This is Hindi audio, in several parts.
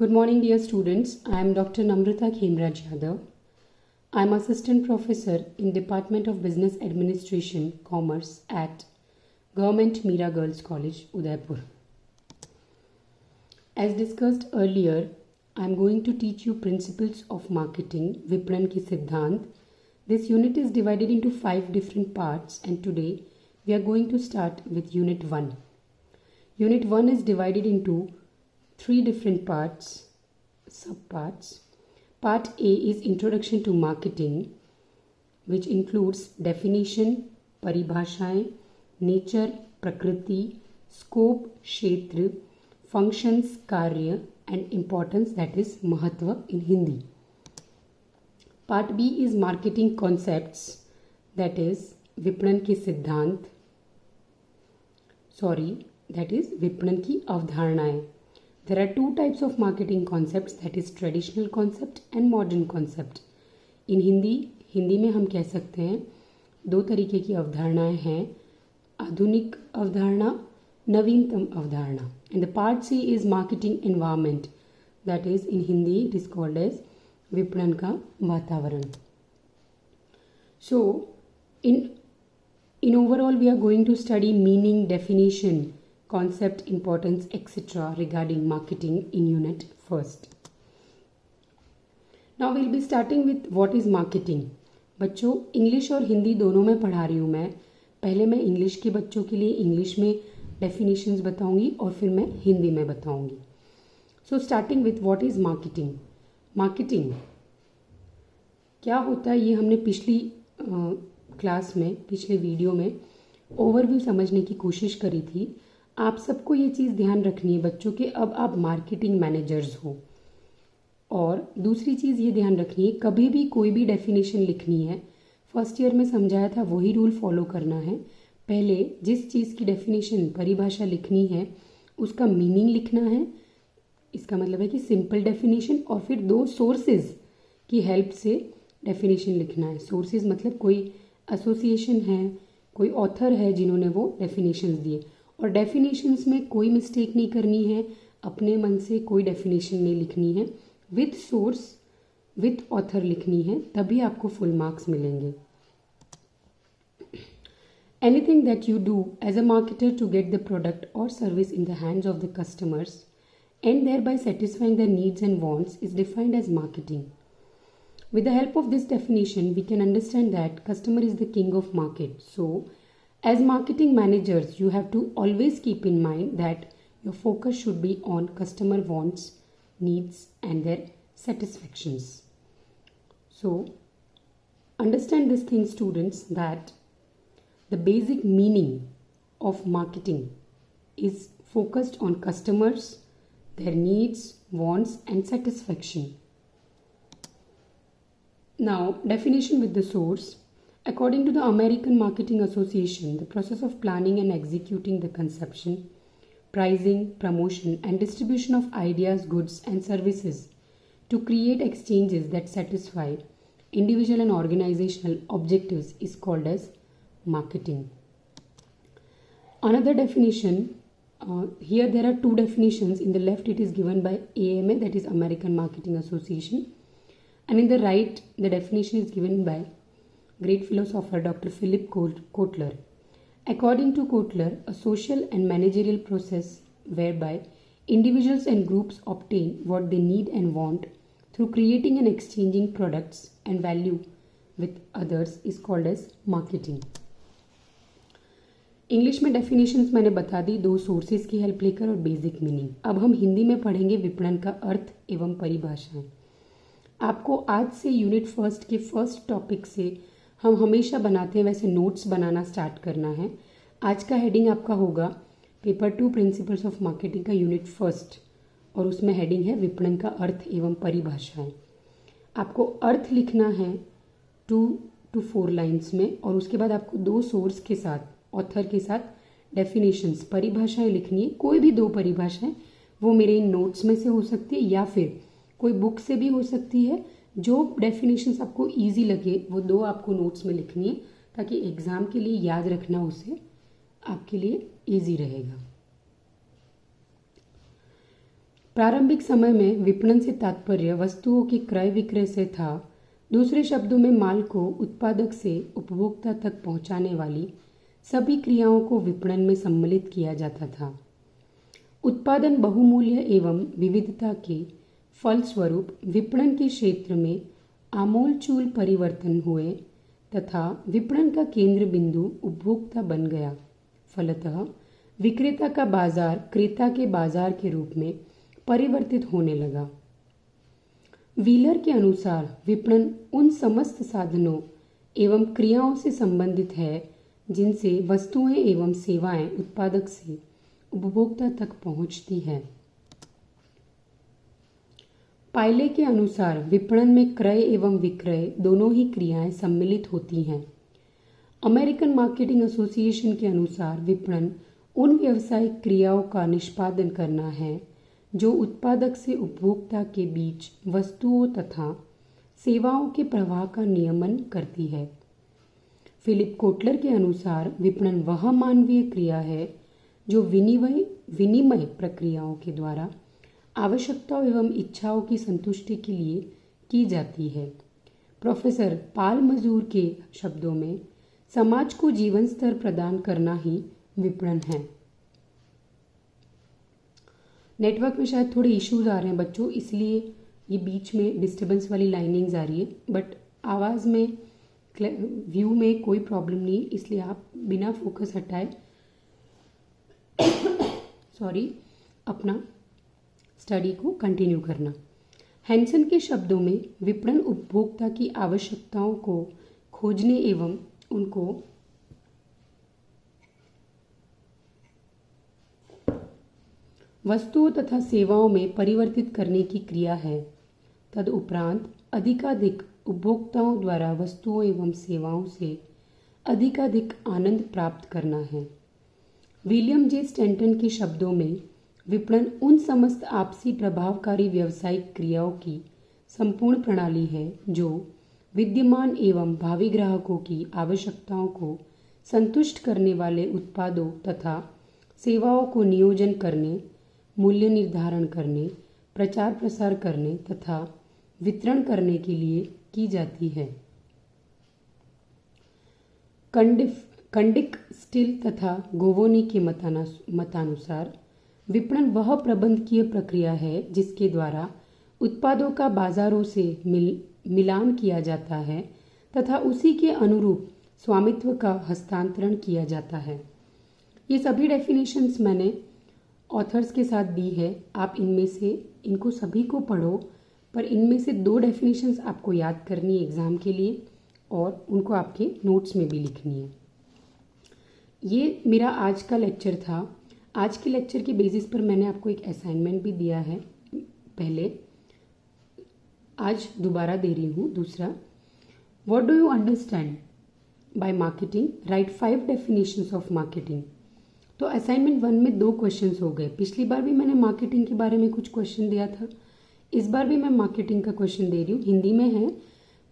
Good morning, dear students. I am Dr. Namrata Khemraj Yadav. I am Assistant Professor in Department of Business Administration, Commerce at Government Mira Girls College, Udaipur. As discussed earlier, I am going to teach you principles of marketing, Vipran ki Siddhant. This unit is divided into 5 different parts, and today we are going to start with Unit 1. Unit 1 is divided into 3 different parts, subparts. Part A is Introduction to Marketing, which includes definition, paribhashaएं, nature, prakriti, scope, kshetra, functions, karya, and importance, that is mahatva in Hindi. Part B is Marketing Concepts, that is Vipran ki Siddhant. That is Vipran ki Avdharnaएं. There are 2 types of marketing concepts, that is traditional concept and modern concept. In Hindi में हम कह सकते हैं 2 तरीके की अवधारणाएं हैं, आधुनिक अवधारणा, नवीनतम अवधारणा. And the part C is marketing environment, that is in Hindi it is called as विपणन का वातावरण. So in overall we are going to study meaning, definition, concept, importance, etc. regarding marketing in unit first. Now we'll be starting with what is marketing. बच्चों इंग्लिश और हिंदी दोनों में पढ़ा रही हूँ मैं. पहले मैं इंग्लिश के बच्चों के लिए इंग्लिश में डेफिनेशंस बताऊंगी और फिर मैं हिंदी में बताऊंगी. So starting with what is marketing. Marketing क्या होता है ये हमने पिछली क्लास में, पिछले वीडियो में ओवरव्यू समझने की कोशिश करी थी. आप सबको ये चीज़ ध्यान रखनी है बच्चों के, अब आप मार्केटिंग मैनेजर्स हो. और दूसरी चीज़ ये ध्यान रखनी है, कभी भी कोई भी डेफिनेशन लिखनी है, फर्स्ट ईयर में समझाया था वही रूल फॉलो करना है. पहले जिस चीज़ की डेफिनेशन, परिभाषा लिखनी है उसका मीनिंग लिखना है. इसका मतलब है कि सिंपल डेफिनेशन, और फिर 2 सोर्सेज की हेल्प से डेफिनेशन लिखना है. सोर्सेज मतलब कोई एसोसिएशन है, कोई ऑथर है जिन्होंने वो डेफिनेशंस दिए. और डेफिनेशंस में कोई मिस्टेक नहीं करनी है, अपने मन से कोई डेफिनेशन नहीं लिखनी है, विथ सोर्स, विथ ऑथर लिखनी है, तभी आपको फुल मार्क्स मिलेंगे. Anything that you do as a marketer to get the product और service in the hands of the customers and thereby satisfying their needs and wants is defined as marketing. With the help of this definition, we can understand that customer is the king of market. So, as marketing managers, you have to always keep in mind that your focus should be on customer wants, needs, and their satisfactions. So, understand this thing, students, that the basic meaning of marketing is focused on customers, their needs, wants, and satisfaction. Now, definition with the source. According to the American Marketing Association, the process of planning and executing the conception, pricing, promotion, and distribution of ideas, goods, and services to create exchanges that satisfy individual and organizational objectives is called as marketing. Another definition. Here there are 2 definitions. In the left it is given by AMA, that is American Marketing Association, and in the right the definition is given by great philosopher Dr. Philip Kotler. According to Kotler, a social and managerial process whereby individuals and groups obtain what they need and want through creating and exchanging products and value with others is called as marketing. English में डेफिनेशंस मैंने बता दी 2 सोर्सेज की हेल्प लेकर और बेसिक मीनिंग. अब हम हिंदी में पढ़ेंगे विपणन का अर्थ एवं परिभाषाएं. आपको आज से यूनिट फर्स्ट के फर्स्ट टॉपिक से हम हमेशा बनाते हैं वैसे नोट्स बनाना स्टार्ट करना है. आज का हेडिंग आपका होगा पेपर 2 प्रिंसिपल्स ऑफ मार्केटिंग का यूनिट फर्स्ट, और उसमें हेडिंग है विपणन का अर्थ एवं परिभाषाएं. आपको अर्थ लिखना है 2 to 4 लाइन्स में, और उसके बाद आपको 2 सोर्स के साथ, ऑथर के साथ डेफिनेशंस, परिभाषाएं लिखनी है. कोई भी 2 परिभाषाएं, वो मेरे इन नोट्स में से हो सकती है या फिर कोई बुक से भी हो सकती है. जो डेफिनेशंस आपको इजी लगे वो 2 आपको नोट्स में लिखनी है, ताकि एग्ज़ाम के लिए याद रखना उसे आपके लिए इजी रहेगा. प्रारंभिक समय में विपणन से तात्पर्य वस्तुओं के क्रय विक्रय से था। दूसरे शब्दों में माल को उत्पादक से उपभोक्ता तक पहुंचाने वाली सभी क्रियाओं को विपणन में सम्मिलित किया जाता था। उत्पादन बहुमूल्य एवं विविधता के फलस्वरूप विपणन के क्षेत्र में आमूलचूल परिवर्तन हुए तथा विपणन का केंद्र बिंदु उपभोक्ता बन गया। फलतः विक्रेता का बाजार क्रेता के बाजार के रूप में परिवर्तित होने लगा। व्हीलर के अनुसार विपणन उन समस्त साधनों एवं क्रियाओं से संबंधित है जिनसे वस्तुएं एवं सेवाएं उत्पादक से उपभोक्ता तक पहुंचती है। पायले के अनुसार विपणन में क्रय एवं विक्रय दोनों ही क्रियाएं सम्मिलित होती हैं। अमेरिकन मार्केटिंग एसोसिएशन के अनुसार विपणन उन व्यावसायिक क्रियाओं का निष्पादन करना है जो उत्पादक से उपभोक्ता के बीच वस्तुओं तथा सेवाओं के प्रवाह का नियमन करती है। फिलिप कोटलर के अनुसार विपणन वह मानवीय क्रिया है जो विनिमय प्रक्रियाओं के द्वारा आवश्यकताओं एवं इच्छाओं की संतुष्टि के लिए की जाती है। प्रोफेसर पाल मजूर के शब्दों में समाज को जीवन स्तर प्रदान करना ही विपणन है। नेटवर्क में शायद थोड़े इश्यूज आ रहे हैं बच्चों, इसलिए ये बीच में डिस्टर्बेंस वाली लाइनिंग्स आ रही है, बट आवाज़ में व्यू में कोई प्रॉब्लम नहीं, इसलिए आप बिना फोकस हटाए अपना स्टडी को कंटिन्यू करना। हैंसन के शब्दों में विपणन उपभोक्ता की आवश्यकताओं को खोजने एवं उनको वस्तुओं तथा सेवाओं में परिवर्तित करने की क्रिया है। तदुपरांत अधिकाधिक उपभोक्ताओं द्वारा वस्तुओं एवं सेवाओं से अधिकाधिक आनंद प्राप्त करना है। विलियम जे स्टैंटन के शब्दों में विपणन उन समस्त आपसी प्रभावकारी व्यावसायिक क्रियाओं की संपूर्ण प्रणाली है जो विद्यमान एवं भावी ग्राहकों की आवश्यकताओं को संतुष्ट करने वाले उत्पादों तथा सेवाओं को नियोजन करने, मूल्य निर्धारण करने, प्रचार प्रसार करने तथा वितरण करने के लिए की जाती है। कंडिक स्टिल तथा गोवोनी के मतानुसार विपणन वह प्रबंधकीय प्रक्रिया है जिसके द्वारा उत्पादों का बाजारों से मिलान किया जाता है तथा उसी के अनुरूप स्वामित्व का हस्तांतरण किया जाता है। ये सभी डेफिनेशंस मैंने ऑथर्स के साथ दी है, आप इनमें से इनको सभी को पढ़ो, पर इनमें से 2 डेफिनेशंस आपको याद करनी है एग्ज़ाम के लिए और उनको आपके नोट्स में भी लिखनी है। ये मेरा आज का लेक्चर था। आज के लेक्चर के बेसिस पर मैंने आपको एक असाइनमेंट भी दिया है पहले, आज दोबारा दे रही हूँ। दूसरा, what do you understand by marketing, right 5 definitions of marketing. तो असाइनमेंट 1 में 2 क्वेश्चंस हो गए। पिछली बार भी मैंने मार्केटिंग के बारे में कुछ क्वेश्चन दिया था, इस बार भी मैं मार्केटिंग का क्वेश्चन दे रही हूँ। हिंदी में है,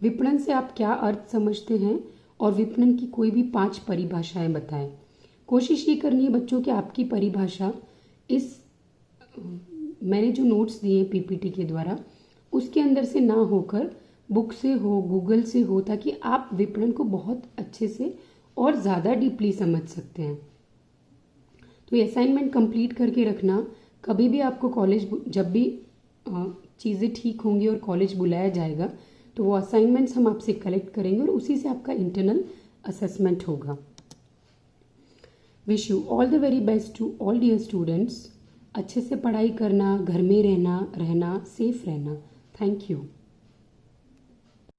विपणन से आप क्या अर्थ समझते हैं और विपणन की कोई भी 5 परिभाषाएं बताएं। कोशिश ये करनी है बच्चों कि आपकी परिभाषा मैंने जो नोट्स दिए पीपीटी के द्वारा उसके अंदर से ना होकर बुक से हो, गूगल से हो, ताकि आप विपणन को बहुत अच्छे से और ज़्यादा डीपली समझ सकते हैं। तो ये असाइनमेंट कंप्लीट करके रखना। कभी भी आपको कॉलेज जब भी चीज़ें ठीक होंगी और कॉलेज बुलाया जाएगा तो वो असाइनमेंट्स हम आपसे कलेक्ट करेंगे और उसी से आपका इंटरनल असेसमेंट होगा। Wish you all the very best to all dear students. अच्छे से पढ़ाई करना, घर में रहना, सेफ रहना। Thank you.